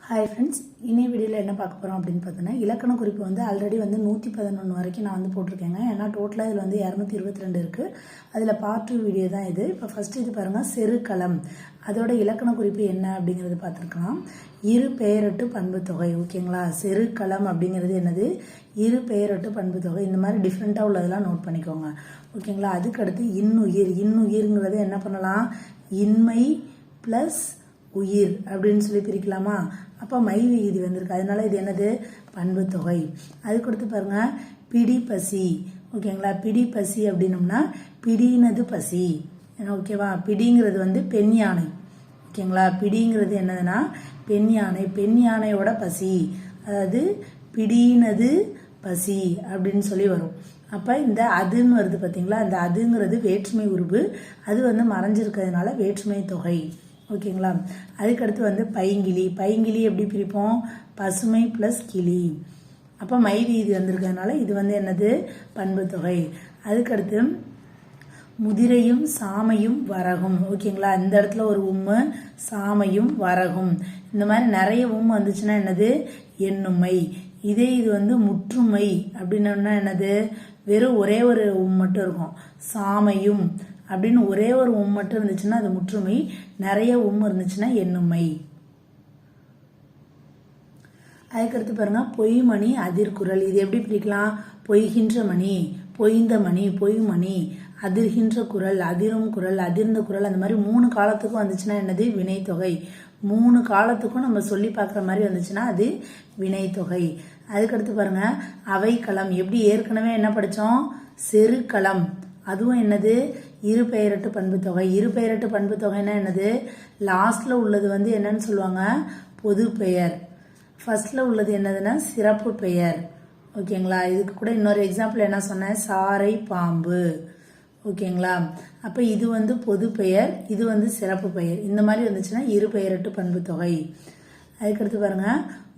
Hi friends, இன்னைய வீடியோவில் என்ன பார்க்க போகிறோம் அப்படின்னு பார்த்தோன்னா, இலக்கண குறிப்பு ஆல்ரெடி 111 வரைக்கும் நான் போட்டிருக்கேங்க. ஏன்னா டோட்டலாக இதில் 222 இருக்குது. அதில் பார்ட் 2 வீடியோ தான் இது. இப்போ ஃபஸ்ட்டு இது பாருங்கள், செருக்களம். அதோட இலக்கண குறிப்பு என்ன அப்படிங்கிறது பார்த்துருக்கலாம். இரு பெயரட்டு பண்பு தொகை. ஓகேங்களா, செருக்களம் அப்படிங்கிறது என்னது? இரு பெயரட்டு பண்பு தொகை. இந்த மாதிரி டிஃப்ரெண்ட்டாக உள்ளதெல்லாம் நோட் பண்ணிக்கோங்க. ஓகேங்களா, அதுக்கடுத்து இன்னுயிர். இன்னுயிர்ங்கிறது என்ன பண்ணலாம்? இன்மை ப்ளஸ் உயிர் அப்படின்னு சொல்லி பிரிக்கலாமா? அப்போ மை விகுதி வந்திருக்கு, அதனால இது என்னது? பண்பு தொகை. அதுக்கு அடுத்து பாருங்க, பிடி பசி. ஓகேங்களா, பிடி பசி அப்படின்னம்னா பிடினது பசி. ஓகேவா, பிடிங்கிறது பெண் யானை. ஓகேங்களா, பிடிங்கிறது என்னதுன்னா பெண் யானை. பெண் யானையோட பசி, அதாவது பிடினது பசி அப்படின்னு சொல்லி வரும். அப்போ இந்த அதுன்னு வருது பார்த்தீங்களா, இந்த அதுங்கிறது வேற்றுமை உருவு. அது மறைஞ்சிருக்கிறதுனால வேற்றுமை தொகை. ஓகேங்களா, அதுக்கடுத்து பைங்கிளி. பைங்கிளி எப்படி பிரிப்போம்? பசுமை ப்ளஸ் கிளி. அப்போ மை வீதி வந்திருக்கிறதுனால இது என்னது? பண்பு தொகை. அதுக்கடுத்து முதிரையும் சாமையும் வரகும். ஓகேங்களா, இந்த இடத்துல ஒரு உம்மு, சாமையும் வரகும். இந்த மாதிரி நிறைய உம் வந்துச்சுன்னா என்னது? எண்ணுமை. இதே இது முற்றுமை அப்படின்னா என்னது? வெறும் ஒரே ஒரு உம் மட்டும் இருக்கும். சாமையும் அப்படின்னு ஒரே ஒரு உம் மட்டும் இருந்துச்சுன்னா அது முற்றுமை. நிறைய உம் இருந்துச்சுன்னா எண்ணுமை. அதுக்கடுத்து பாருங்க, பொய்மணி அதிர்குரல். இது எப்படி பிரிக்கலாம்? பொய்கின்ற மணி, பொய்ந்த மணி, பொய்மணி, அதிர்கின்ற குரல், அதிரும் குரல், அதிர்ந்த குரல். அந்த மாதிரி 3 காலத்துக்கும் வந்துச்சுன்னா என்னது? வினைத்தொகை. 3 காலத்துக்கும் நம்ம சொல்லி பார்க்குற மாதிரி வந்துச்சுன்னா அது வினைத்தொகை. அதுக்கடுத்து பாருங்க, அவைக்களம். எப்படி ஏற்கனவே என்ன படித்தோம்? செருக்களம். அதுவும் என்னது? இரு பெயரட்டு பண்பு தொகை. இரு பெயரட்டு பண்பு தொகைன்னா என்னது? லாஸ்ட்ல உள்ளது என்னன்னு சொல்லுவாங்க? பொது பெயர். ஃபர்ஸ்ட்ல உள்ளது என்னதுன்னா சிறப்பு பெயர். ஓகேங்களா, இதுக்கு கூட இன்னொரு எக்ஸாம்பிள் என்ன சொன்னேன்? சாரை பாம்பு. ஓகேங்களா, அப்ப இது பொது பெயர், இது சிறப்பு பெயர். இந்த மாதிரி வந்துச்சுன்னா இரு பெயரட்டு பண்பு தொகை. அதுக்கடுத்து பாருங்க,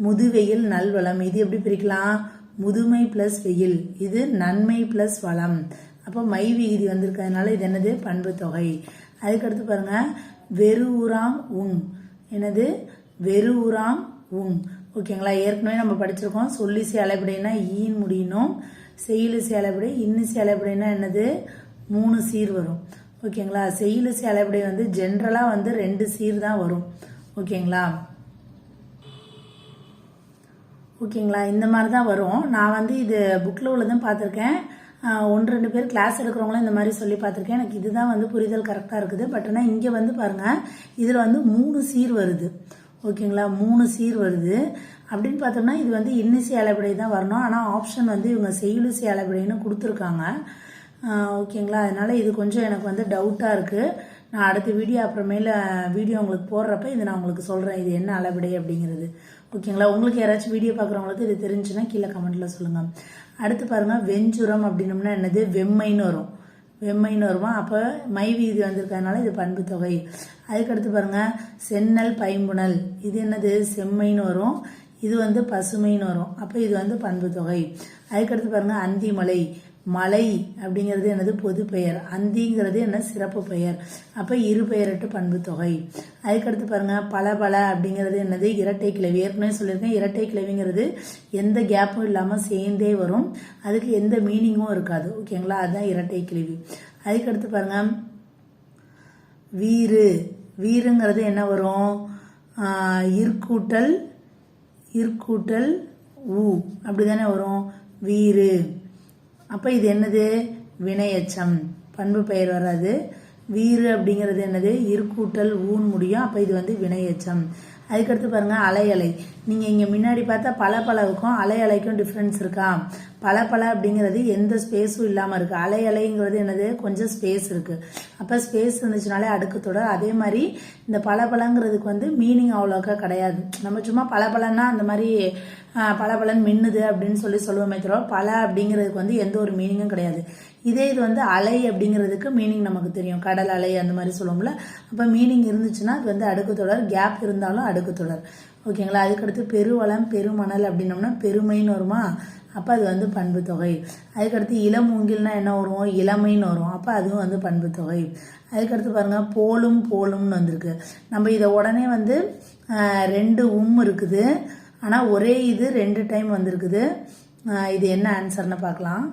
முதுவெயில் நல்வளம். இது எப்படி பிரிக்கலாம்? முதுமை பிளஸ் வெயில், இது நன்மை பிளஸ் வளம். அப்போ மை விகுதி வந்திருக்கிறதுனால இது என்னது? பண்பு தொகை. அதுக்கடுத்து பாருங்க, வெறுவுராம் உங். என்னது? வெறுவுராம் உங். ஓகேங்களா, ஏற்கனவே நம்ம படிச்சிருக்கோம். சொல்லிசை அலைப்படைனா ஈன் முடியணும். செய்யுளிசை அலைப்படை இன்னிசை அலைப்படைனா என்னது? 3 சீர் வரும். ஓகேங்களா, செய்யுளிசை அலைப்படை ஜென்ரலா 2 சீர் தான் வரும். ஓகேங்களா, ஓகேங்களா, இந்த மாதிரி தான் வரும். நான் இது புக்கில் உள்ளதும் பார்த்துருக்கேன். 1-2 பேர் கிளாஸ் எடுக்கிறவங்களும் இந்த மாதிரி சொல்லி பார்த்துருக்கேன். எனக்கு இதுதான் புரிதல் கரெக்டாக இருக்குது. பட் ஆனால் இங்கே பாருங்க, இதில் 3 சீர் வருது. ஓகேங்களா, 3 சீர் வருது. அப்படின்னு பார்த்தோம்னா இது இன்னிசை அலைப்படை தான் வரணும். ஆனால் ஆப்ஷன் இவங்க செய்யுளிசை அலைப்படைன்னு கொடுத்துருக்காங்க. ஓகேங்களா, அதனால இது கொஞ்சம் எனக்கு டவுட்டாக இருக்குது. நான் அடுத்த வீடியோ அப்புறமேல வீடியோ உங்களுக்கு போடுறப்ப இது நான் உங்களுக்கு சொல்கிறேன், இது என்ன அளவிடை அப்படிங்கிறது. ஓகேங்களா, உங்களுக்கு யாராச்சும் வீடியோ பார்க்குறவங்களுக்கு இது தெரிஞ்சுன்னா கீழே கமெண்ட்டில் சொல்லுங்கள். அடுத்து பாருங்கள், வெஞ்சுரம் அப்படின்னம்னா என்னது? வெம்மைன்னு வரும். வெம்மைன்னு வருமா? அப்போ மை வீதி வந்திருக்கிறதுனால இது பண்பு தொகை. அதுக்கடுத்து பாருங்கள், சென்னல் பைம்புணல். இது என்னது? செம்மைன்னு வரும். இது பசுமைன்னு வரும். அப்போ இது பண்பு தொகை. அதுக்கடுத்து பாருங்கள், அந்திமலை. மலை அப்படிங்கிறது என்னது? பொது பெயர். அந்திங்கிறது என்ன? சிறப்பு பெயர். அப்போ இரு பெயரட்டு பண்பு தொகை. அதுக்கடுத்து பாருங்க, பல அப்படிங்கிறது என்னது? இரட்டை கிளவி. ஏற்கனவே சொல்லியிருக்கேன், இரட்டை கிளவிங்கிறது எந்த கேப்பும் இல்லாமல் சேர்ந்தே வரும். அதுக்கு எந்த மீனிங்கும் இருக்காது. ஓகேங்களா, அதுதான் இரட்டை கிளவி. அதுக்கடுத்து பாருங்க, வீறு. வீறுங்கிறது என்ன வரும்? இற்கூட்டல் ஊ அப்படிதானே வரும், வீறு. அப்போ இது என்னது? வினையச்சம். பண்பு பெயர் வராது. வீறு அப்படிங்கிறது என்னது? இற்கூட்டல் ஊன் முடியும். அப்போ இது வினையச்சம். அதுக்கடுத்து பாருங்க, அலை. நீங்கள் இங்கே முன்னாடி பார்த்தா பலவுக்கும் அலைக்கும் டிஃப்ரென்ஸ் இருக்கா? பல அப்படிங்கிறது எந்த ஸ்பேஸும் இல்லாமல் இருக்குது. அலைங்கிறது என்னது? கொஞ்சம் ஸ்பேஸ் இருக்குது. அப்போ ஸ்பேஸ் இருந்துச்சுனாலே அடுக்கு தொடர். அதே மாதிரி இந்த பலங்கிறதுக்கு மீனிங் அவ்வளோக்கா கிடையாது. நம்ம சும்மா பலன்னா அந்த மாதிரி பலன் மின்னுது அப்படின்னு சொல்லுவோமே தவிர பல அப்படிங்கிறதுக்கு எந்த ஒரு மீனிங்கும் கிடையாது. இதே இது வந்து அலை அப்படிங்கிறதுக்கு மீனிங் நமக்கு தெரியும், கடல் அலை அந்த மாதிரி சொல்லுவோம்ல. அப்போ மீனிங் இருந்துச்சுன்னா அது வந்து அடுக்கு தொடர், கேப் இருந்தாலும் அடுக்கு தொடர். ஓகேங்களா. அதுக்கடுத்து பெருவளம் பெருமணல் அப்படின்னோம்னா பெருமைன்னு வருமா, அப்போ அது வந்து பண்பு தொகை. அதுக்கடுத்து இளமூங்கில்னா என்ன வரும், இளமைன்னு வரும், அப்போ அதுவும் வந்து பண்பு தொகை. அதுக்கடுத்து பாருங்க போலும் போலும்னு வந்திருக்கு. நம்ம இதை உடனே வந்து 2 இருக்குது, ஆனால் ஒரே இது 2 டைம் வந்திருக்குது. இது என்ன ஆன்சர்னு பார்க்கலாம்.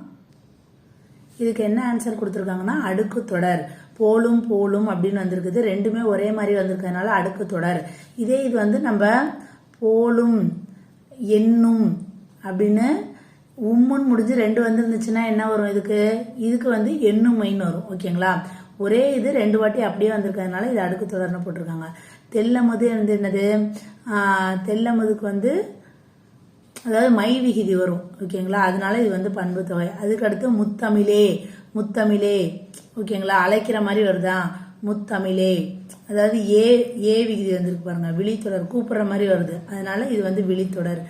இதுக்கு என்ன ஆன்சர் கொடுத்துருக்காங்கன்னா அடுக்கு தொடர். போலும் போலும் அப்படின்னு வந்திருக்குது, ரெண்டுமே ஒரே மாதிரி வந்திருக்கிறதுனால அடுக்கு தொடர். இதே இது வந்து நம்ம போலும் என்னும் அப்படின்னு உம்முன்னு முடிஞ்சு 2 வந்துருந்துச்சுன்னா என்ன வரும், இதுக்கு வந்து எண்ணுமைன்னு வரும். ஓகேங்களா. ஒரே இது 2 வாட்டி அப்படியே வந்திருக்கிறதுனால இது அடுக்கு தொடர்னு போட்டிருக்காங்க. தெல்லமது வந்து என்னது, தெல்லமதுக்கு வந்து அதாவது மை விகுதி வரும். ஓகேங்களா. அதனால இது வந்து பண்பு தொகை. அதுக்கடுத்து முத்தமிழே, முத்தமிழே. ஓகேங்களா. அழைக்கிற மாதிரி வருதா, முத்தமிழே. அதாவது ஏ விகுதி வந்திருக்கு பாருங்க, விழித்தொடர், கூப்பிடுற மாதிரி வருது, அதனால இது வந்து விழித்தொடர்.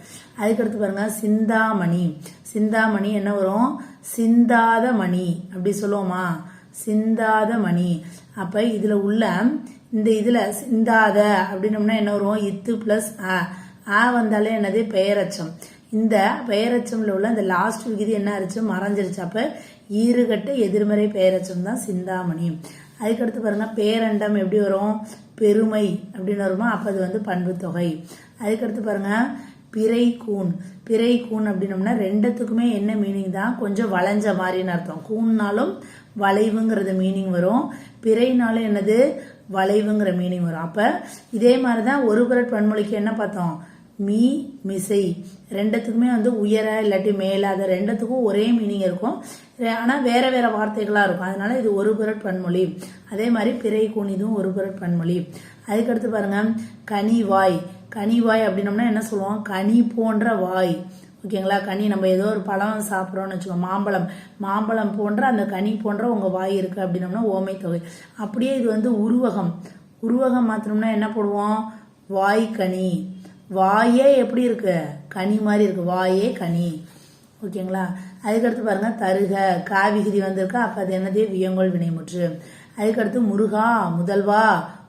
அதுக்கடுத்து பாருங்க சிந்தாமணி. சிந்தாமணி என்ன வரும், சிந்தாத மணி அப்படி சொல்லுவோமா, சிந்தாத மணி. அப்ப இதுல உள்ள இந்த இதுல சிந்தாத அப்படின்னோம்னா என்ன வரும், இத்து பிளஸ் ஆ வந்தாலே என்னது பெயரச்சம். இந்த பெயரச்சம்ல உள்ள இந்த லாஸ்ட் விகுதி என்ன ஆச்சு, மறைஞ்சிருச்சு. அப்ப ஈறுகட்ட எதிர்மறை பெயரச்சம் தான் சிந்தாமணி. அதுக்கடுத்து பாருங்க பேரண்டம் எப்படி வரும், பெருமை அப்படின்னு வருமா, அப்ப அது வந்து பண்பு தொகை. அதுக்கடுத்து பாருங்க பிறை கூன். பிறை கூன் அப்படின்னோம்னா 2த்துக்குமே என்ன மீனிங் தான், கொஞ்சம் வளைஞ்ச மாதிரின்னு அர்த்தம். கூன்னாலும் வளைவுங்கிறது மீனிங் வரும், பிறைனாலும் என்னது வளைவுங்கிற மீனிங் வரும். அப்ப இதே மாதிரிதான் ஒரு குரல் பன்மொழிக்கு என்ன பார்த்தோம், மீ மிசை. 2த்துக்குமே வந்து உயர இல்லாட்டி மேலாத, 2த்துக்கும் ஒரே மீனிங் இருக்கும், ஆனா வேற வேற வார்த்தைகளா இருக்கும். அதனால இது ஒரு குரல் பன்மொழி. அதே மாதிரி பிறை கூன் இதுவும் ஒரு குரல் பன்மொழி. அதுக்கடுத்து பாருங்க கனிவாய். கனிவாய் அப்படின்னோம்னா என்ன சொல்லுவோம், கனி போன்ற வாய். ஓகேங்களா. கனி நம்ம ஏதோ ஒரு பழம் சாப்பிட்றோம்னு வச்சுக்கோங்க, மாம்பழம், மாம்பழம் போன்ற அந்த கனி போன்ற உங்க வாய் இருக்கு அப்படின்னோம்னா ஓமை தொகை. அப்படியே இது வந்து உருவகம். உருவகம் மாத்திரம்னா என்ன போடுவோம், வாய்க்கனி. வாயே எப்படி இருக்கு, கனி மாதிரி இருக்கு, வாயே கனி. ஓகேங்களா. அதுக்கடுத்து பாருங்க தருக, காவிகிதி வந்திருக்கா, அப்ப அது என்னது வியங்கோல் வினைமுற்று. அதுக்கடுத்து முருகா முதல்வா,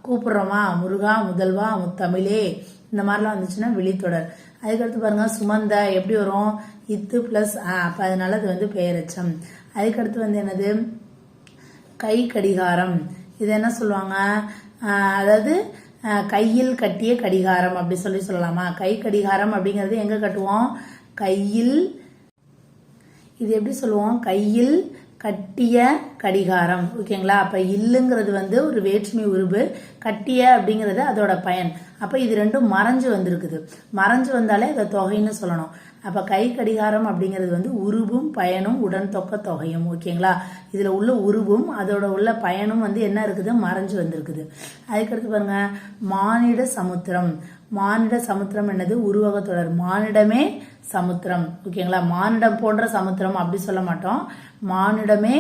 கூப்பிடுறோமா, முருகா முதல்வா முத்தமிழே, இந்த மாதிரிலாம் வந்துச்சுன்னா விழித்தொடர். அதுக்கடுத்து பாருங்க சுமந்த எப்படி வரும், இத்து பிளஸ் அப்ப அதனால அது வந்து பெயரச்சம். அதுக்கடுத்து வந்து என்னது கை கடிகாரம். இது என்ன சொல்லுவாங்க, அதாவது கையில் கட்டிய கடிகாரம் அப்படி சொல்லலாமா. கை கடிகாரம் அப்படிங்கிறது எங்க கட்டுவோம், கையில். இது எப்படி சொல்லுவோம், கையில் கட்டிய கடிகாரம். ஓகேங்களா. அப்ப இல்லுங்கிறது வந்து ஒரு வேற்றுமை உருவு, கட்டிய அப்படிங்கிறது அதோட பயன். அப்ப இது ரெண்டும் மறைஞ்சு வந்திருக்குது, மறைஞ்சு வந்தாலே அதை தொகைன்னு சொல்லணும். அப்ப கை கடிகாரம் அப்படிங்கிறது வந்து உருவும் பயனும் உடன் தொக்க தொகையும். ஓகேங்களா. இதுல உள்ள உருவும் அதோட உள்ள பயனும் வந்து என்ன இருக்குது, மறைஞ்சு வந்திருக்குது. அதுக்கடுத்து பாருங்க மானிட சமுத்திரம். மானிட சமுத்திரம் என்னது, உருவக தொடர், மானிடமே சமுத்திரம். ஓகேங்களா. மானிடம் போன்ற சமுத்திரம் அப்படி சொல்ல மாட்டோம், மானிடமே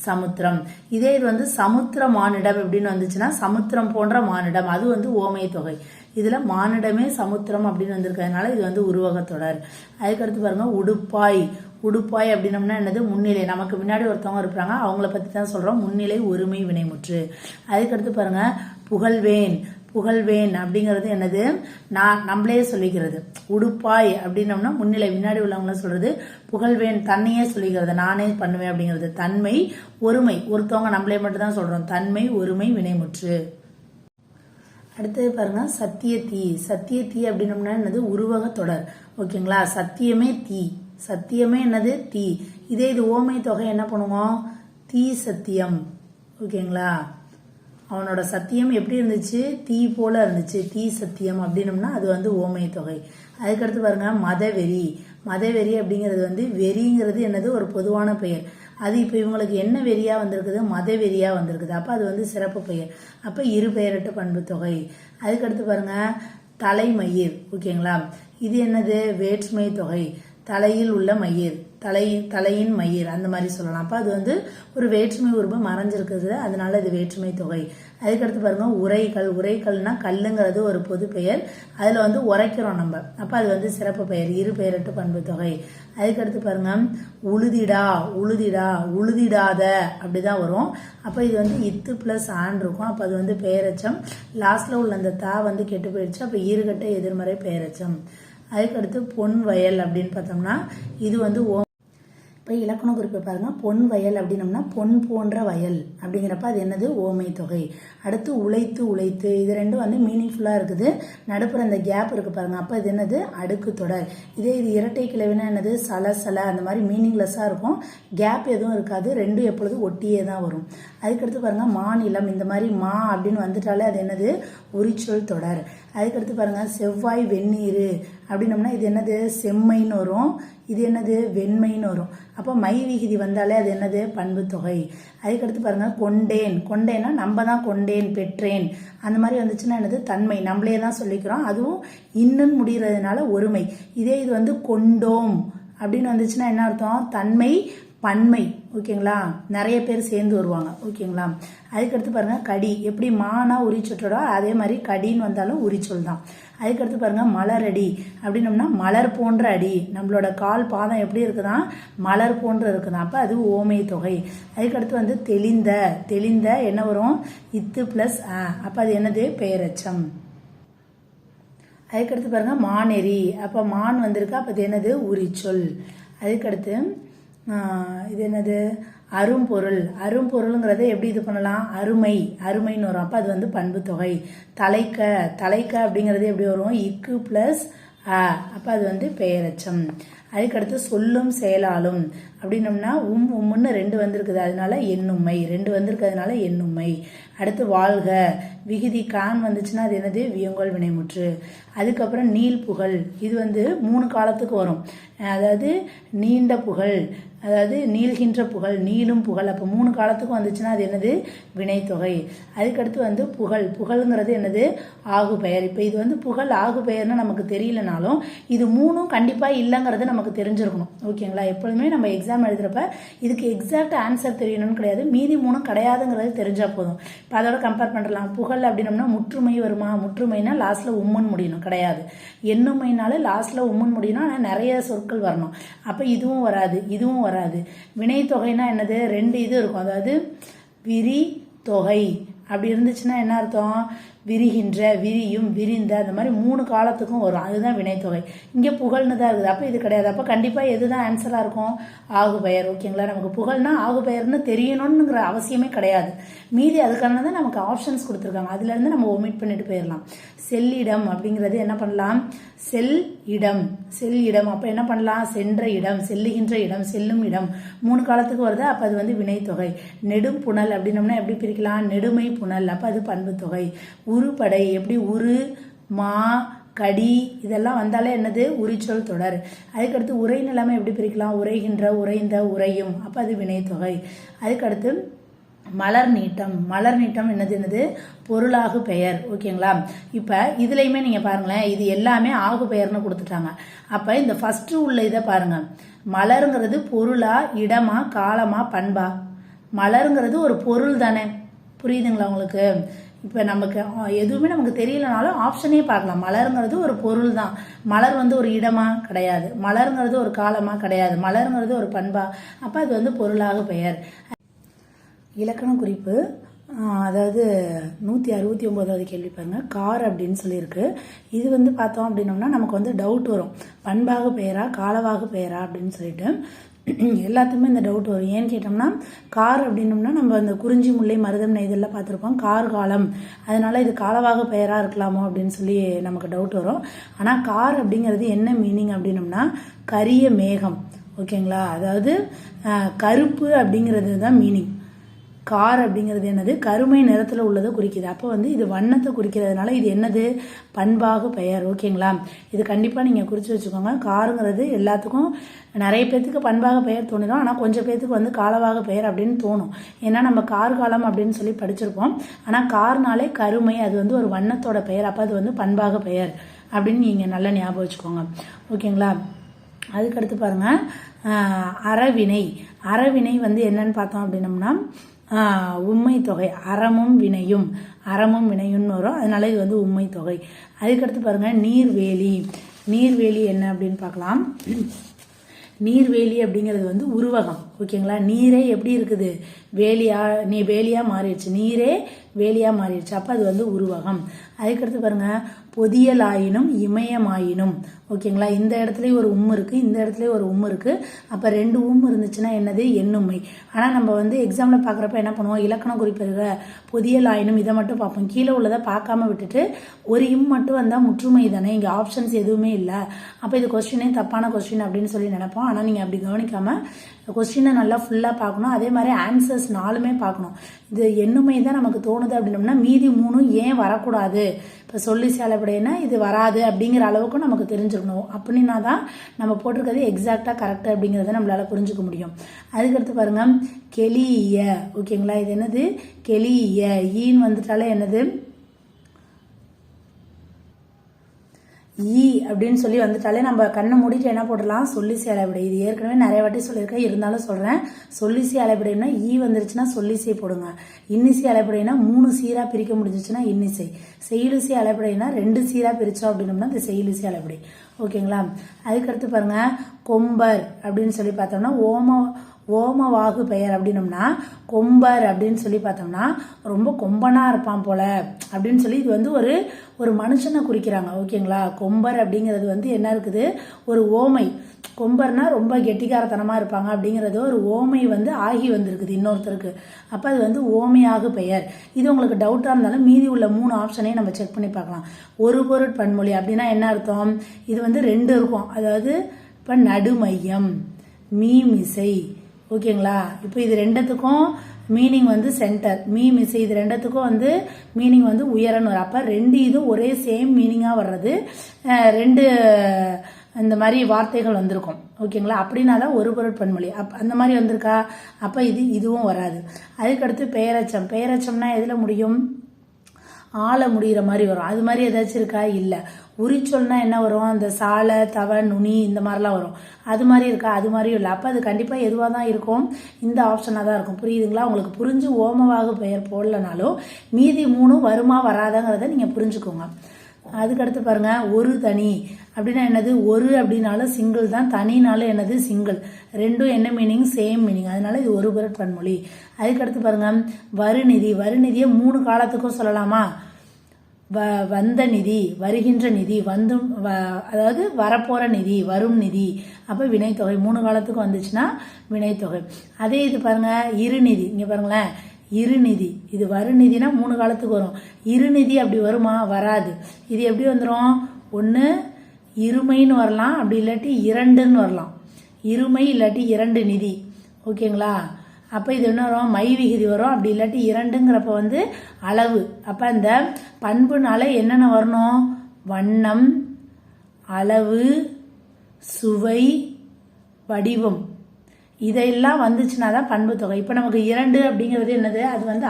சமுத்திரம். இதே இது வந்து சமுத்திர மானிடம் எப்படின்னு வந்துச்சுன்னா சமுத்திரம் போன்ற மானிடம், அது வந்து ஓமை தொகை. இதுல மானிடமே சமுத்திரம் அப்படின்னு வந்திருக்கிறதுனால இது வந்து உருவக தொடர். அதுக்கடுத்து பாருங்க உடுப்பாய். உடுப்பாய் அப்படின்னம்னா என்னது, முன்னிலை. நமக்கு முன்னாடி ஒருத்தவங்க இருப்பாங்க, அவங்கள பத்தி தான் சொல்றோம், முன்னிலை ஒருமை வினைமுற்று. அதுக்கடுத்து பாருங்க புகழ்வேன். புகழ்வேன் அப்படிங்கிறது என்னது, நம்மளே சொல்லிக்கிறது. உடுப்பாய் அப்படின்னம்னா முன்னிலை, முன்னாடி உள்ளவங்கள சொல்றது. புகழ்வேன் தன்னையே சொல்லிக்கிறது, நானே பண்ணுவேன் அப்படிங்கிறது. தன்மை ஒருமை, ஒருத்தவங்க நம்மளே மட்டும் தான் சொல்றோம், தன்மை ஒருமை வினைமுற்று. அடுத்தது பாருங்க சத்தியத்தீ. சத்தியத்தீ அப்படின்னம்னா என்னது, உருவக தொடர். ஓகேங்களா. சத்தியமே தீ, சத்தியமே என்னது தீ. இதே இது ஓமை தொகை என்ன பண்ணுவோம், தீ சத்தியம். ஓகேங்களா. அவனோட சத்தியம் எப்படி இருந்துச்சு, தீ போல இருந்துச்சு, தீ சத்தியம் அப்படின்னம்னா அது வந்து ஓமை தொகை. அதுக்கடுத்து பாருங்க மதவெறி. மதவெறி அப்படிங்கிறது வந்து வெறிங்கிறது என்னது, ஒரு பொதுவான பெயர். அது இப்ப இவங்களுக்கு என்ன வெறியா வந்திருக்குது, மதவெறியா வந்திருக்குது. அப்ப அது வந்து சிறப்பு பெயர். அப்ப இரு பெயரட்டு பண்பு தொகை. அதுக்கடுத்து பாருங்க தலைமயிர். ஓகேங்களா. இது என்னது, வேற்றுமை தொகை. தலையில் உள்ள மயிர், தலையின் மயிர் அந்த மாதிரி சொல்லலாம். அப்போ அது வந்து ஒரு வேற்றுமை உருவம் மறைஞ்சிருக்குது, அதனால இது வேற்றுமை தொகை. அதுக்கடுத்து பாருங்க உரைகள். உரைகள்னா கல்லுங்கிறது ஒரு பொது பெயர், அதில் வந்து உரைக்கிறோம் நம்ம, அப்போ அது வந்து சிறப்பு பெயர், இரு பெயரட்டு பண்பு தொகை. அதுக்கடுத்து பாருங்க உழுதிடா, உழுதிடா, உழுதிடாத அப்படிதான் வரும். அப்போ இது வந்து இத்து பிளஸ் ஆன் இருக்கும், அப்போ அது வந்து பெயரச்சம். லாஸ்ட்ல உள்ள அந்த தா வந்து கெட்டு போயிடுச்சு, அப்போ ஈறுகட்ட எதிர்மறை பெயரச்சம். அதுக்கடுத்து பொன் வயல் அப்படின்னு பார்த்தோம்னா இது வந்து இப்போ இலக்கண குறிப்பை பாருங்க. பொன் வயல் அப்படின்னம்னா பொன் போன்ற வயல் அப்படிங்கிறப்ப அது என்னது ஓமை தொகை. அடுத்து உழைத்து, உழைத்து, இது ரெண்டும் வந்து மீனிங்ஃபுல்லாக இருக்குது, நடுப்புற அந்த கேப் இருக்கு பாருங்க, அப்போ இது என்னது அடுக்கு தொடர். இதே இது இரட்டை கிளவினா என்னது சல அந்த மாதிரி மீனிங்லெஸ்ஸாக இருக்கும், கேப் எதுவும் இருக்காது, ரெண்டும் எப்பொழுதும் ஒட்டியே தான் வரும். அதுக்கடுத்து பாருங்க மாநிலம், இந்த மாதிரி மா அப்படின்னு வந்துட்டாலே அது என்னது உரிச்சொல் தொடர். அதுக்கடுத்து பாருங்க செவ்வாய் வெந்நீர் அப்படின்னம்னா இது என்னது செம்மைன்னு வரும், இது என்னது வெண்மைன்னு வரும். அப்போ மை விகுதி வந்தாலே அது என்னது பண்பு தொகை. அதுக்கடுத்து பாருங்க கொண்டேன். கொண்டேன்னா நம்ம தான் கொண்டேன், பெற்றேன் அந்த மாதிரி வந்துச்சுன்னா என்னது தன்மை, நம்மளே தான் சொல்லிக்கிறோம், அதுவும் இன்னும் முடிகிறதுனால ஒருமை. இதே இது வந்து கொண்டோம் அப்படின்னு வந்துச்சுன்னா என்ன அர்த்தம் தன்மை பன்மை. ஓகேங்களா, நிறைய பேர் சேர்ந்து வருவாங்க. ஓகேங்களா, அதுக்கடுத்து பாருங்க கடி. எப்படி மானா உரிச்சொற்றோட அதே மாதிரி கடின்னு வந்தாலும் உரிச்சொல் தான். அதுக்கடுத்து பாருங்க மலரடி அப்படின்னம்னா மலர் போன்ற அடி, நம்மளோட கால் பாதம் எப்படி இருக்குதான் மலர் போன்று இருக்குதான், அப்போ அது ஓமை தொகை. அதுக்கடுத்து வந்து தெளிந்த. தெளிந்த என்ன வரும் இத்து பிளஸ் அப்போ அது என்னது பெயரச்சம். அதுக்கடுத்து பாருங்க மானெறி, அப்போ மான் வந்திருக்கு, அப்போ அது என்னது உரிச்சொல். அதுக்கடுத்து இது என்னது அரும்பொருள். அரும்பொருளுங்கிறத எப்படி இது பண்ணலாம் அருமைன்னு வரும், அப்போ அது வந்து பண்பு தொகை. தலைக்க. தலைக்க அப்படிங்கிறது எப்படி வரும் இக்கு பிளஸ் அப்போ அது வந்து பெயரச்சம். அதுக்கடுத்து சொல்லும் செயலாலும் அப்படின்னம்னா உம்முன்னு ரெண்டு வந்திருக்குது, அதனால எண்ணுமை, ரெண்டு வந்திருக்கிறதுனால எண்ணுமை. அடுத்து வாழ்க. விகுதி கான் வந்துச்சுன்னா அது என்னது வியங்கோல் வினைமுற்று. அதுக்கப்புறம் நீள் புகழ், இது வந்து 3 காலத்துக்கு வரும், அதாவது நீண்ட புகழ், அதாவது நீள்கின்ற புகழ், நீளும் புகழ், அப்போ 3 காலத்துக்கும் வந்துச்சுன்னா அது என்னது வினைத்தொகை. அதுக்கடுத்து வந்து புகழ். புகழ்ங்கிறது என்னது ஆகு பெயர். இப்போ இது வந்து புகழ் ஆகு பெயர்னு நமக்கு தெரியலனாலும் இது 3ம் கண்டிப்பாக இல்லைங்கிறது நமக்கு தெரிஞ்சிருக்கணும். ஓகேங்களா, எப்பொழுதுமே நம்ம எக்ஸாம் எழுதுறப்ப இதுக்கு எக்ஸாக்ட் ஆன்சர் தெரியணும்னு கிடையாது, மீதி 3ம் கிடையாதுங்கிறது தெரிஞ்சால் போதும். இப்போ அதோட கம்பேர் பண்ணுறலாம். புகழ் அப்படின்னம்னா முற்றுமை வருமா, முற்றுமைனா லாஸ்ட்ல உம்முன்னு முடியணும், கிடையாது. எண்ணுமைனால லாஸ்ட்ல உம்முன்னு முடியணும், ஆனால் நிறைய சொற்கள் வரணும், அப்போ இதுவும் வராது இதுவும் வராது. வினை தொகைனா என்னது 2 இது இருக்கும், அதாவது விரி தொகை அப்படி இருந்துச்சுன்னா என்ன அர்த்தம் விரிகின்ற, விரியும், விரிந்த, அந்த மாதிரி 3 காலத்துக்கும் வரும், அதுதான் வினைத்தொகை. இங்கே புகழ்னு தான் இருக்குது, அப்போ இது கிடையாது. அப்போ கண்டிப்பாக எதுதான் ஆன்சராக இருக்கும் ஆகு பெயர். ஓகேங்களா, நமக்கு புகழ்னா ஆகு பெயர்னு தெரியணுங்கிற அவசியமே கிடையாது, மீதி அதுக்கான தான் நமக்கு ஆப்ஷன்ஸ் கொடுத்துருக்காங்க, அதுலேருந்து நம்ம ஒமிட் பண்ணிட்டு போயிடலாம். செல்லிடம் அப்படிங்கிறது என்ன பண்ணலாம் செல் இடம், செல் இடம், அப்போ என்ன பண்ணலாம் சென்ற இடம், செல்லுகின்ற இடம், செல்லும் இடம், 3 காலத்துக்கு வருது, அப்போ அது வந்து வினைத்தொகை. நெடும் புனல் அப்படின்னம்னா எப்படி பிரிக்கலாம் நெடுமை புனல், அப்போ அது பண்பு தொகை. உருப்படை, எப்படி உரு மா கடி இதெல்லாம் வந்தாலே என்னது உரிச்சொல் தொடர். அதுக்கடுத்து உரை நிலைமை எப்படி பிரிக்கலாம் உரைகின்ற, உரைந்த, உரையும், அப்போ அது வினைத்தொகை. அதுக்கடுத்து மலர் நீட்டம். மலர் நீட்டம் என்னது பொருளாகு பெயர். ஓகேங்களா, இப்போ இதுலையுமே நீங்கள் பாருங்களேன், இது எல்லாமே ஆகு பெயர்னு கொடுத்துட்டாங்க. அப்போ இந்த ஃபர்ஸ்ட் உள்ள இதை பாருங்க, மலருங்கிறது பொருளா இடமா காலமா பண்பா? மலருங்கிறது ஒரு பொருள் தானே, புரியுதுங்களா உங்களுக்கு? இப்போ நமக்கு எதுவுமே நமக்கு தெரியலனாலும் ஆப்ஷனே பார்க்கலாம். மலருங்கிறது ஒரு பொருள் தான், மலர் வந்து ஒரு இடமா கிடையாது, மலருங்கிறது ஒரு காலமா கிடையாது, மலருங்கிறது ஒரு பண்பா, அப்போ அது வந்து பொருளாக பெயர். இலக்கண குறிப்பு, அதாவது 169வது கேள்வி பாருங்க, கார் அப்படின்னு சொல்லியிருக்கு. இது வந்து பார்த்தோம் அப்படின்னோம்னா நமக்கு வந்து டவுட் வரும், பண்பாக பெயரா காலவாக பெயரா அப்படின்னு சொல்லிட்டு எல்லாத்துக்குமே இந்த டவுட் வரும். ஏன்னு கேட்டோம்னா கார் அப்படின்னோம்னா நம்ம அந்த குறிஞ்சி முல்லை மருதம் இதெல்லாம் பார்த்துருப்போம், கார் காலம், அதனால இது காலவாக பெயராக இருக்கலாமோ அப்படின்னு சொல்லி நமக்கு டவுட் வரும். ஆனால் கார் அப்படிங்கிறது என்ன மீனிங் அப்படின்னோம்னா கரிய மேகம். ஓகேங்களா, அதாவது கருப்பு அப்படிங்கிறது தான் மீனிங். கார் அப்படிங்கிறது என்னது கருமை நிறத்தில் உள்ளதை குறிக்குது, அப்போ வந்து இது வண்ணத்தை குறிக்கிறதுனால இது என்னது பண்பாக பெயர். ஓகேங்களா, இது கண்டிப்பாக நீங்கள் குறித்து வச்சுக்கோங்க. காருங்கிறது எல்லாத்துக்கும் நிறைய பேர்த்துக்கு பண்பாக பெயர் தோணிடும், ஆனால் கொஞ்சம் பேர்த்துக்கு வந்து காலவாக பெயர் அப்படின்னு தோணும். ஏன்னா நம்ம கார் காலம் அப்படின்னு சொல்லி படிச்சிருப்போம், ஆனால் கார்னாலே கருமை, அது வந்து ஒரு வண்ணத்தோட பெயர், அப்போ அது வந்து பண்பாக பெயர் அப்படின்னு நீங்கள் நல்லா ஞாபகம் வச்சுக்கோங்க. ஓகேங்களா, அதுக்கடுத்து பாருங்கள் அறவினை. அறவினை வந்து என்னன்னு பார்த்தோம் அப்படின்னம்னா உண்மை தொகை. அறமும் வினையும்னு வரும், அதனால இது வந்து உண்மை தொகை. அதுக்கடுத்து பாருங்கள் நீர்வேலி. நீர்வேலி என்ன அப்படின்னு பார்க்கலாம். நீர்வேலி அப்படிங்கிறது வந்து உருவகம். ஓகேங்களா, நீரே எப்படி இருக்குது, வேலியா மாறிடுச்சு, நீரே வேலியா மாறிடுச்சு, அப்போ அது வந்து உருவகம். அதுக்கடுத்து பாருங்க பொதியலாயினும் இமயமாயினும். ஓகேங்களா, இந்த இடத்துலயும் ஒரு இருக்கு, இந்த இடத்துலயும் ஒரு இருக்கு. அப்போ 2 இருந்துச்சுன்னா என்னது, எண்ணுமை. ஆனால் நம்ம வந்து எக்ஸாமில் பார்க்குறப்ப என்ன பண்ணுவோம், இலக்கண குறிப்பு பொதியலாயினும் இதை மட்டும் பார்ப்போம், கீழே உள்ளதை பார்க்காம விட்டுட்டு ஒரு மட்டும் வந்தால் முற்றுமை தானே, இங்கே ஆப்ஷன்ஸ் எதுவுமே இல்லை, அப்போ இது கொஸ்டினே தப்பான கொஸ்டின் அப்படின்னு சொல்லி நினைப்போம். ஆனால் நீங்கள் அப்படி கவனிக்காமல் கொஸ்டினை நல்லா ஃபுல்லாக பார்க்கணும். அதே மாதிரி ஆன்சர்ஸ் 4மே பார்க்கணும். இது எண்ணுமை தான் நமக்கு தோணுது அப்படின்னோம்னா மீதி 3 ஏன் வரக்கூடாது, இப்போ சொல்லி சேலப்படையினா இது வராது அப்படிங்கிற அளவுக்கு நமக்கு தெரிஞ்சுக்கணும். அப்படின்னா தான் நம்ம போட்டிருக்கிறது எக்ஸாக்டாக கரெக்டாக அப்படிங்கிறத நம்மளால புரிஞ்சுக்க முடியும். அதுக்கடுத்து பாருங்க கெளிய. ஓகேங்களா, இது என்னது, கெளிய. ஈன்னு வந்துட்டாலே என்னது, ஈ அப்படின்னு சொல்லி வந்துட்டாலே நம்ம கண்ணை மூடிட்டு என்ன போடலாம், சொல்லிசை அளவிடை. இது ஏற்கனவே நிறைய வாட்டி சொல்லியிருக்கேன், இருந்தாலும் சொல்கிறேன். சொல்லிசை அளவிடைனா ஈ வந்துருச்சுன்னா சொல்லிசை போடுங்க. இன்னிசை அளவிடைனா 3 சீராக பிரிக்க முடிஞ்சிச்சுன்னா இன்னிசை. செய்யுளிசை அளவிடைனா 2 சீராக பிரித்தோம் அப்படின்னோம்னா இந்த செய்யுளிசை அளவிடை. ஓகேங்களா, அதுக்கடுத்து பாருங்க கொம்பர் அப்படின்னு சொல்லி பார்த்தோம்னா ஓமவாகு பெயர் அப்படின்னோம்னா கொம்பர் அப்படின்னு சொல்லி பார்த்தோம்னா ரொம்ப கொம்பனா இருப்பான் போல அப்படின்னு சொல்லி இது வந்து ஒரு மனுஷனை குறிக்கிறாங்க. ஓகேங்களா, கொம்பர் அப்படிங்கிறது வந்து என்ன இருக்குது, ஒரு ஓமை. கொம்பர்னா ரொம்ப கெட்டிக்காரத்தனமாக இருப்பாங்க அப்படிங்கிறது ஒரு ஓமை வந்து ஆகி வந்திருக்குது இன்னொருத்தருக்கு. அப்போ அது வந்து ஓமையாக பெயர். இது உங்களுக்கு டவுட்டாக இருந்தாலும் மீதி உள்ள 3 ஆப்ஷனையும் நம்ம செக் பண்ணி பார்க்கலாம். ஒரு பொருட் பன்மொழி அப்படின்னா என்ன அர்த்தம், இது வந்து 2 இருக்கும். அதாவது இப்போ நடுமையம், மீமிசை. ஓகேங்களா, இப்போ இது 2த்துக்கும் மீனிங் வந்து சென்டர், மீமிசை. இது 2த்துக்கும் வந்து மீனிங் வந்து உயரன்னு வரும். அப்போ 2 இதுவும் ஒரே சேம் மீனிங்காக வர்றது 2 இந்த மாதிரி வார்த்தைகள் வந்திருக்கும். ஓகேங்களா, அப்படின்னா தான் ஒரு பொருட் பன்மொழி. அந்த மாதிரி வந்திருக்கா, அப்போ இதுவும் வராது. அதுக்கடுத்து பெயரச்சம். பெயரச்சம்னா எதில் முடியும், ஆள முடிகிற மாதிரி வரும். அது மாதிரி ஏதாச்சும் இருக்கா, இல்லை. உரிச்சொல்னா என்ன வரும், அந்த சாலை தவ நுனி இந்த மாதிரிலாம் வரும். அது மாதிரி இருக்கா, அது மாதிரியும் இல்லை. அப்போ அது கண்டிப்பாக எதுவாக தான் இருக்கும், இந்த ஆப்ஷனாக தான் இருக்கும். புரியுதுங்களா, உங்களுக்கு புரிஞ்சு ஓமவாகு பெயர் போடலனாலும் மீதி 3 வருமா வராதாங்கிறத நீங்கள் புரிஞ்சுக்கோங்க. அதுக்கடுத்து பாருங்க ஒரு தனி அப்படின்னா என்னது, ஒரு அப்படின்னாலும் சிங்கிள் தான், தனினாலும் என்னது சிங்கிள். 2 என்ன மீனிங், சேம் மீனிங். அதனால இது ஒரு பொருட் பன்மொழி. அதுக்கடுத்து பாருங்க வருநிதி. வருநிதியை 3 காலத்துக்கும் சொல்லலாமா, வந்த நிதி, வருகின்ற நிதி, அதாவது வரப்போற நிதி, வரும் நிதி. அப்போ வினைத்தொகை 3 காலத்துக்கும் வந்துச்சுன்னா வினைத்தொகை. அதே இது பாருங்க இருநிதி. இங்க பாருங்களேன், இருநிதி. இது வருநிதினா 3 காலத்துக்கு வரும். இருநிதி அப்படி வருமா, வராது. இது எப்படி வந்துடும், ஒன்று இருமைன்னு வரலாம், அப்படி இல்லாட்டி 2ன்னு வரலாம். இருமை இல்லாட்டி 2 நிதி. ஓகேங்களா, அப்போ இது என்ன வரும், மை விகுதி வரும். அப்படி இல்லாட்டி 2ங்கிறப்ப வந்து அளவு. அப்போ அந்த பண்புனால என்னென்ன வரணும், வண்ணம், அளவு, சுவை, வடிவம், இதெல்லாம் வந்துச்சுன்னா தான் பண்பு தொகை. இப்போ நமக்கு 2 அப்படிங்கிறது என்னது, அது வந்து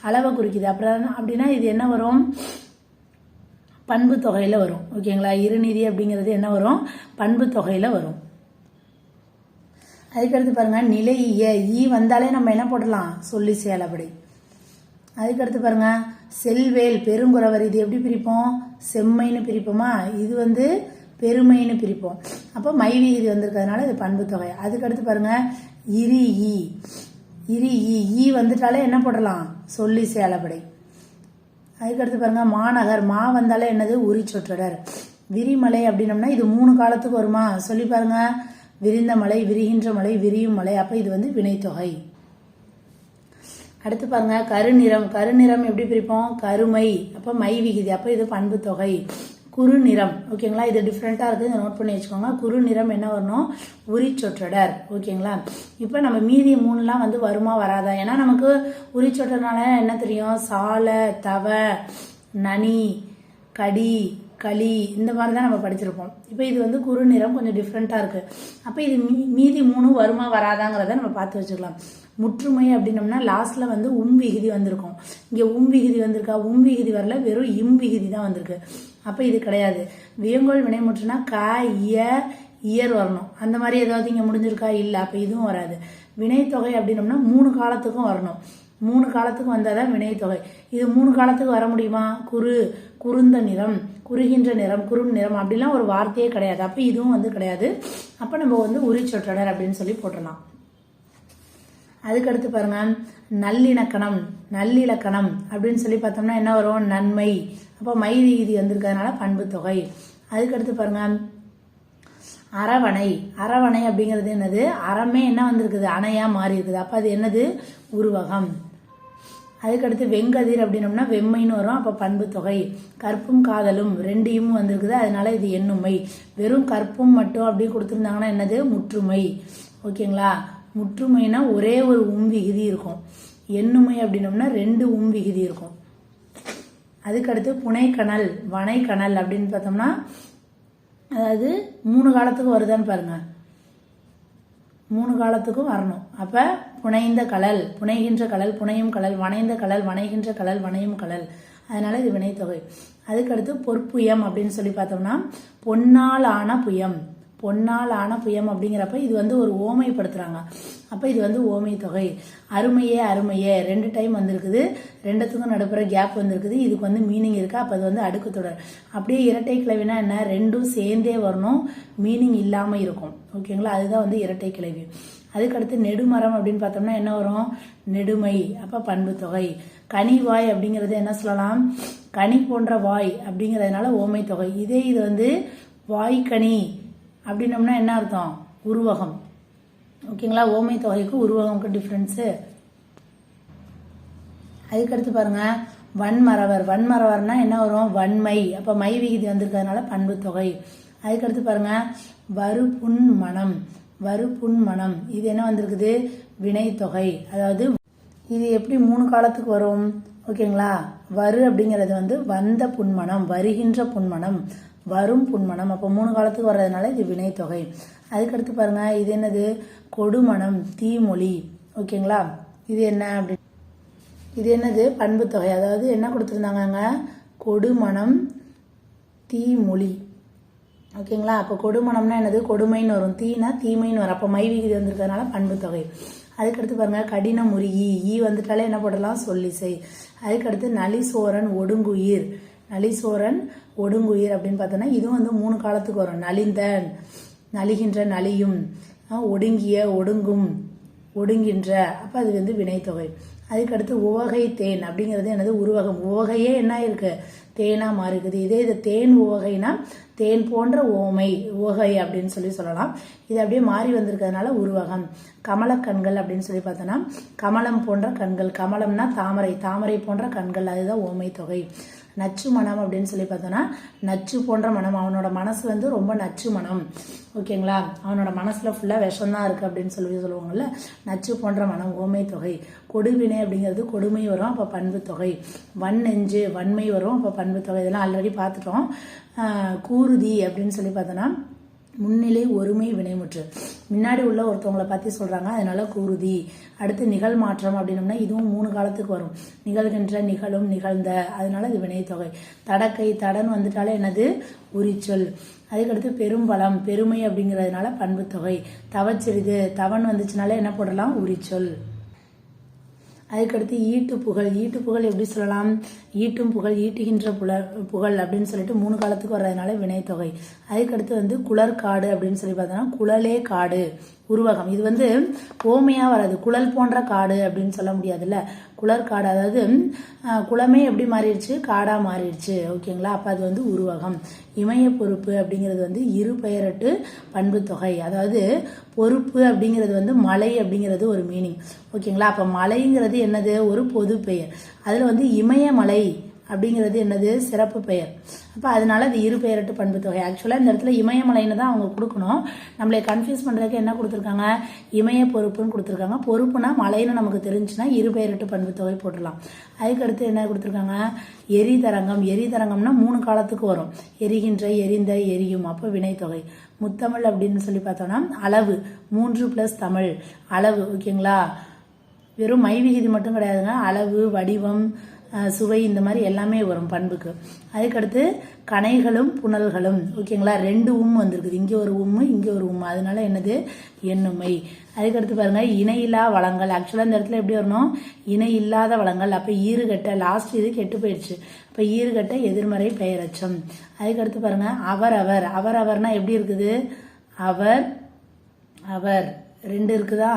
அளவை குறிக்குது. அப்புறம் அப்படின்னா இது என்ன வரும், பண்பு தொகையில் வரும். ஓகேங்களா, இருநிதி அப்படிங்கிறது என்ன வரும், பண்பு தொகையில் வரும். அதுக்கடுத்து பாருங்க நிலைய. ஈ வந்தாலே நம்ம என்ன போடலாம், சொல்லி செயலப்படி. அதுக்கடுத்து பாருங்க செல்வேல் பெருங்குறவர். இது எப்படி பிரிப்போம், செம்மைன்னு பிரிப்போமா, இது வந்து பெருமைன்னு பிரிப்போம். அப்போ மைவி இது வந்திருக்கிறதுனால இது பண்பு தொகை. அதுக்கடுத்து பாருங்க இரி ஈ வந்துட்டாலே என்ன போடலாம், சொல்லி செயலப்படை. அதுக்கடுத்து பாருங்க மாநகர். மா வந்தாலே என்னது, உரி சொற்றொடர். விரிமலை அப்படின்னம்னா இது 3 காலத்துக்கு வருமா, சொல்லி பாருங்க, விரிந்த மலை, விரிகின்ற மலை, விரியும் மலை. அப்போ இது வந்து வினைத்தொகை. அடுத்து பாருங்க கருநிறம். கருநிறம் எப்படி பிரிப்போம், கருமை. அப்போ மை விகுதி, அப்போ இது பண்பு தொகை. குறுநிறம். ஓகேங்களா, இது டிஃப்ரெண்ட்டாக இருக்குது, நோட் பண்ணி வச்சுக்கோங்க. குறுநிறம் என்ன வரணும், உரி சொற்றொடர். ஓகேங்களா, இப்போ நம்ம மீதி 3லாம் வந்து வருமா வராதா, ஏன்னா நமக்கு உரி சொற்றொடர்னால என்ன தெரியும், சாலை தவ நனி கடி களி இந்த மாதிரி தான் நம்ம படிச்சிருப்போம். இப்போ இது வந்து குறுநிறம் கொஞ்சம் டிஃப்ரெண்ட்டாக இருக்குது. அப்போ இது மீதி 3 வருமா வராதாங்கிறத நம்ம பார்த்து வச்சுக்கலாம். முற்றுமை அப்படின்னம்னா லாஸ்ட்ல வந்து விகுதி வந்திருக்கும். இங்கே விகுதி வந்திருக்கா, விகுதி வரல, வெறும் விகுதி தான் வந்திருக்கு. அப்போ இது கிடையாது. வியங்கோல் வினைமுற்றுனா க இய இயர் வரணும். அந்த மாதிரி ஏதாவது இங்கே முடிஞ்சிருக்கா? இல்லை. அப்போ இதுவும் வராது. வினைத்தொகை அப்படின்னோம்னா 3 காலத்துக்கும் வரணும். 3 காலத்துக்கு வந்தால் தான் வினைத்தொகை. இது 3 காலத்துக்கு வர முடியுமா? குறுந்த நிறம், குறுகின்ற நிறம், குறும் நிறம் அப்படிலாம் ஒரு வார்த்தையே கிடையாது. அப்போ இதுவும் வந்து கிடையாது. அப்போ நம்ம வந்து உரிச்சொற்றொடர் அப்படின்னு சொல்லி போட்டுடலாம். அதுக்கடுத்து பாருங்க, நல்லிணக்கணம், நல்லிலக்கணம் அப்படின்னு சொல்லி பார்த்தோம்னா என்ன வரும்? நன்மை. அப்போ மை விகுதி வந்திருக்கிறதுனால பண்பு தொகை. அதுக்கடுத்து பாருங்க, அரவணை. அரவணை அப்படிங்கிறது என்னது? அறமே என்ன வந்திருக்குது? அணையா மாறி இருக்குது. அப்போ அது என்னது? உருவகம். அதுக்கடுத்து வெங்கதிர் அப்படின்னோம்னா வெம்மைன்னு வரும். அப்போ பண்பு தொகை. கற்பும் காதலும் ரெண்டையும் வந்திருக்குது, அதனால இது எண்ணுமை. வெறும் கற்பும் மட்டும் அப்படி கொடுத்துருந்தாங்கன்னா என்னது? முற்றுமை. ஓகேங்களா? முற்றுமைனா ஒரே ஒரு விகுதி இருக்கும். எண்ணுமை அப்படின்னோம்னா 2 விகுதி இருக்கும். அதுக்கடுத்து புனைக்கணல், வனைக்கணல் அப்படின்னு பார்த்தோம்னா அதாவது 3 காலத்துக்கு வருதான்னு பாருங்க. 3 காலத்துக்கும் வரணும். அப்ப புனைந்த கடல், புனைகின்ற கடல், புனையும் கடல், வனைந்த கடல், வனைகின்ற கடல், வனையும் கடல். அதனால இது வினைத்தொகை. அதுக்கடுத்து பொற்புயம் அப்படின்னு சொல்லி பார்த்தோம்னா பொன்னால் ஆன புயம். பொன்னால் ஆன புயம் அப்படிங்கிறப்ப இது வந்து ஒரு ஓமைப்படுத்துறாங்க. அப்போ இது வந்து ஓமை தொகை. அருமையே அருமையே 2 டைம் வந்திருக்குது. 2த்துக்கும் நடுப்புற கேப் வந்திருக்குது. இதுக்கு வந்து மீனிங் இருக்கு. அப்போ அது வந்து அடுக்கு தொடர். அப்படியே இரட்டை கிளவினா என்ன? 2ம் சேர்ந்தே வரணும், மீனிங் இல்லாமல் இருக்கும். ஓகேங்களா? அதுதான் வந்து இரட்டை கிளவி. அதுக்கடுத்து நெடுமரம் அப்படின்னு பார்த்தோம்னா என்ன வரும்? நெடுமை. அப்போ பண்பு தொகை. கனிவாய் அப்படிங்கிறது என்ன சொல்லலாம்? கனி போன்ற வாய் அப்படிங்கிறதுனால ஓமை தொகை. இதே இது வந்து வாய்க்கனி அப்படின்னோம்னா என்ன அர்த்தம்? உருவகம். ஓகேங்களா? ஓமை தொகைக்கு உருவகம்க்கு டிஃப்ரென்ஸு. அதுக்கடுத்து பாருங்க, வன்மறவர். வன்மறவர்னா என்ன வரும்? வன்மை. அப்போ மை விகுதி வந்திருக்கிறதுனால பண்பு தொகை. அதுக்கடுத்து பாருங்க, வருப்புண் மனம். வருப்புண் மனம் இது என்ன வந்திருக்குது? வினைத்தொகை. அதாவது இது எப்படி 3 காலத்துக்கு வரும்? ஓகேங்களா? வரு அப்படிங்கிறது வந்து வந்த புன்மனம், வருகின்ற புன்மனம், வரும் புன்மனம். அப்போ 3 காலத்துக்கு வர்றதுனால இது வினைத்தொகை. அதுக்கடுத்து பாருங்க, இது என்னது? கொடுமணம், தீமொழி. ஓகேங்களா? இது என்ன அப்படி? இது என்னது? பண்பு தொகை. அதாவது என்ன கொடுத்துருந்தாங்க? கொடுமணம், தீமொழி. ஓகேங்களா? அப்போ கொடுமணம்னா என்னது? கொடுமைன்னு வரும். தீனா தீமைன்னு வரும். அப்போ மை விகுதி வந்திருக்கிறதுனால பண்பு தொகை. அதுக்கடுத்து பாருங்க, கடின முறியி. ஈ வந்துட்டாலே என்ன போடலாம்? சொல்லிசை. அதுக்கடுத்து நலிசோரன் ஒடுங்குயிர். நலிசோரன் ஒடுங்குயிர் அப்படின்னு பார்த்தோன்னா இதுவும் வந்து 3 காலத்துக்கு வரும். நலிந்த, நலிகின்ற, நலியும், ஒடுங்கிய, ஒடுங்கும், ஒடுங்கின்ற. அப்போ அது வந்து வினைத்தொகை. அதுக்கடுத்து உவகை தேன் அப்படிங்கிறது என்னது? உருவகம். உவகையே என்ன இருக்கு? தேனா மாறி இருக்குது. இதே இது தேன் உவகைனா தேன் போன்ற ஓமை, உவகை அப்படின்னு சொல்லலாம். இது அப்படியே மாறி வந்திருக்கிறதுனால உருவகம். கமலக்கண்கள் அப்படின்னு சொல்லி பார்த்தோன்னா கமலம் போன்ற கண்கள். கமலம்னா தாமரை, தாமரை போன்ற கண்கள். அதுதான் ஓமை தொகை. நச்சு மனம் அப்படின்னு சொல்லி பார்த்தோன்னா நச்சு போன்ற மனம். அவனோட மனசு வந்து ரொம்ப நச்சு மனம். ஓகேங்களா? அவனோட மனசுல ஃபுல்லா விஷம்தான் இருக்கு அப்படின்னு சொல்லுவாங்கல்ல, நச்சு போன்ற மனம். ஓமை தொகை. கொடுவினை அப்படிங்கிறது கொடுமை வரும். அப்போ பண்பு தொகை. வன்னெஞ்சு, வன்மை வரும். அப்போ பண்பு தொகை. இதெல்லாம் ஆல்ரெடி பார்த்துட்டோம். கூறுதி அப்படின்னு சொல்லி பார்த்தோன்னா முன்னிலை ஒருமை வினைமுற்று. முன்னாடி உள்ள ஒருத்தவங்களை பற்றி சொல்கிறாங்க, அதனால கூறுதி. அடுத்து நிகழ் மாற்றம் அப்படின்னோம்னா இதுவும் 3 காலத்துக்கு வரும். நிகழ்கின்ற, நிகழும், நிகழ்ந்த. அதனால இது வினைத்தொகை. தடக்கை, தடன் வந்துட்டாலே என்னது? உரிச்சொல். அதுக்கடுத்து பெரும்பலம், பெருமை அப்படிங்கிறதுனால பண்பு தொகை. தவச்சிறிது, தவன் வந்துச்சுனாலே என்ன போடலாம்? உரிச்சொல். அதுக்கடுத்து ஈட்டு புகழ். ஈட்டு புகழ் எப்படி சொல்லலாம்? ஈட்டும் புகழ், ஈட்டுகின்ற புகழ் அப்படின்னு சொல்லிட்டு 3 காலத்துக்கு வர்றதுனால வினைத்தொகை. அதுக்கடுத்து வந்து குளர்காடு அப்படின்னு சொல்லி பார்த்தோம்னா குழலே காடு, உருவகம். இது வந்து ஓமையா வராது. குழல் போன்ற காடு அப்படின்னு சொல்ல முடியாதுல்ல. குளர்காடு அதாவது குளமே எப்படி மாறிடுச்சு? காடா மாறிடுச்சு. ஓகேங்களா? அப்போ அது வந்து உருவகம். இமய பொறுப்பு அப்படிங்கிறது வந்து இரு பெயரட்டு பண்பு தொகை. அதாவது பொறுப்பு அப்படிங்கிறது வந்து மலை அப்படிங்கிறது ஒரு மீனிங். ஓகேங்களா? அப்போ மலைங்கிறது என்னது? ஒரு பொது பெயர். அதில் வந்து இமயமலை அப்படிங்கிறது என்னது? சிறப்பு பெயர். அப்போ அதனால அது இரு பெயரட்டு பண்பு தொகை. ஆக்சுவலாக இந்த இடத்துல இமயமலைன்னு தான் அவங்க கொடுக்கணும். நம்மளை கன்ஃபியூஸ் பண்ணுறதுக்கு என்ன கொடுத்துருக்காங்க? இமய பொறுப்புன்னு கொடுத்துருக்காங்க. பொறுப்புனா மலைன்னு நமக்கு தெரிஞ்சுன்னா இரு பெயரட்டு பண்பு தொகை போட்டுடலாம். அதுக்கடுத்து என்ன கொடுத்துருக்காங்க? எரிதரங்கம். எரிதரங்கம்னா 3 காலத்துக்கு வரும். எரிகின்ற, எரிந்த, எரியும். அப்போ வினைத்தொகை. முத்தமிழ் அப்படின்னு சொல்லி பார்த்தோம்னா அளவு. 3 + தமிழ், அளவு. ஓகேங்களா? வெறும் மை விகுதி மட்டும் கிடையாதுங்க. அளவு, வடிவம், சுவை இந்த மாதிரி எல்லாமே வரும் பண்புக்கு. அதுக்கடுத்து கணைகளும் புனல்களும். ஓகேங்களா, 2 உம் வந்திருக்குது, இங்கே ஒரு உம்மு இங்கே ஒரு உம்மு, அதனால என்னது எண்ணுமை. அதுக்கடுத்து பாருங்க இணையில்லா வளங்கள். ஆக்சுவலாக இந்த இடத்துல எப்படி வரணும், இணை இல்லாத வளங்கள். அப்போ ஈறுகட்ட லாஸ்ட் இது கெட்டு போயிடுச்சு. இப்போ ஈறுகட்ட எதிர்மறை பெயரச்சம். அதுக்கடுத்து பாருங்க அவரவர். அவரவர்னா எப்படி இருக்குது, அவர் அவர் 2 இருக்குதா,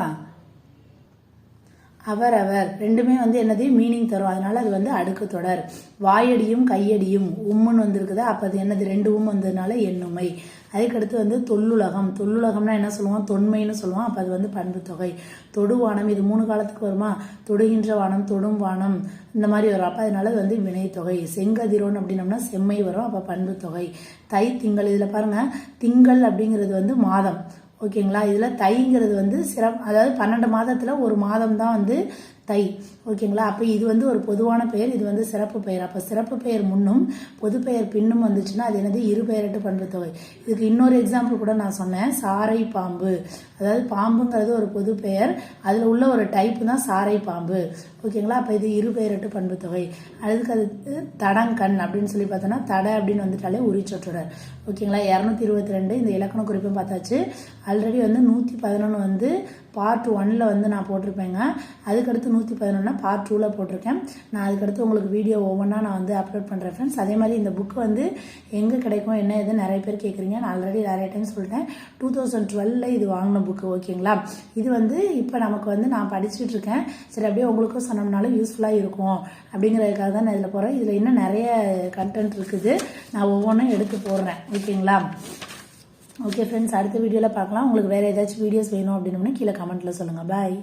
அவர் அவர் ரெண்டுமே வந்து என்னது மீனிங் தரும், அதனால அது வந்து அடுக்கு தொடர். வாயடியும் கையடியும் உம்முன்னு வந்திருக்குதா, அப்போ அது என்னது 2 உம் வந்ததுனால எண்ணுமை. அதுக்கடுத்து வந்து தொல்லுலகம். தொல்லுலகம்னா என்ன சொல்லுவோம், தொன்மைன்னு சொல்லுவோம், அப்போ அது வந்து பண்பு தொகை. தொடுவானம், இது 3 காலத்துக்கு வருமா, தொடுகின்ற வானம் தொடும் வானம் இந்த மாதிரி வரும், அப்போ அதனால அது வந்து வினைத்தொகை. செங்கதிரோன் அப்படின்னம்னா செம்மை வரும், அப்போ பண்பு தொகை. தை திங்கள், இதில் பாருங்க திங்கள் அப்படிங்கிறது வந்து மாதம். ஓகேங்களா, இதில் தைங்கிறது வந்து அதாவது 12 மாதத்தில் ஒரு மாதம் தான் வந்து தை. ஓகேங்களா, அப்போ இது வந்து ஒரு பொதுவான பெயர், இது வந்து சிறப்பு பெயர். அப்போ சிறப்பு பெயர் முன்னும் பொது பெயர் பின்னும் வந்துச்சுன்னா அது என்னது இரு பெயரட்டு பண்பு தொகை. இதுக்கு இன்னொரு எக்ஸாம்பிள் கூட நான் சொன்னேன், சாரை பாம்பு. அதாவது பாம்புங்கிறது ஒரு பொது பெயர், அதில் உள்ள ஒரு டைப்பு தான் சாரை பாம்பு. ஓகேங்களா, அப்போ இது இரு பெயரட்டு பண்பு தொகை. அதுக்கு தடங்கண் அப்படின்னு சொல்லி பார்த்தோன்னா தடை அப்படின்னு வந்துட்டாலே உரிச்சொற்றொடர். ஓகேங்களா, 222 இந்த இலக்கண குறிப்பும் பார்த்தாச்சு. ஆல்ரெடி வந்து 111 வந்து பார்ட் 1ல் வந்து நான் போட்டிருப்பேங்க. அதுக்கடுத்து 111 பார்ட் 2ல் போட்டிருக்கேன். நான் அதுக்கடுத்து உங்களுக்கு வீடியோ ஒவ்வொன்றா நான் வந்து அப்லோட் பண்ணுறேன் ஃப்ரெண்ட்ஸ். அதே மாதிரி இந்த புக் வந்து எங்கே கிடைக்கும் என்ன எது நிறைய பேர் கேட்குறீங்க. நான் ஆல்ரெடி நிறைய டைம் சொல்லிட்டேன், 2012 இது வாங்கின புக்கு. ஓகேங்களா, இது வந்து இப்போ நமக்கு வந்து நான் படிச்சுட்டு இருக்கேன். சரி, அப்படியே உங்களுக்கும் சொன்னோம்னாலும் யூஸ்ஃபுல்லாக இருக்கும் அப்படிங்கிறதுக்காக தான் நான் இதில் போகிறேன். இதில் இன்னும் நிறைய கண்டென்ட் இருக்குது, நான் ஒவ்வொன்றும் எடுத்து போடுறேன். ஓகேங்களா, ஓகே ஃப்ரெண்ட்ஸ், அடுத்த வீடியோவில் பார்க்கலாம். உங்களுக்கு வேறு ஏதாச்சும் வீடியோஸ் வேணும் அப்படின்னோம்னா கீழே கமெண்ட்டில் சொல்லுங்கள். பாய்.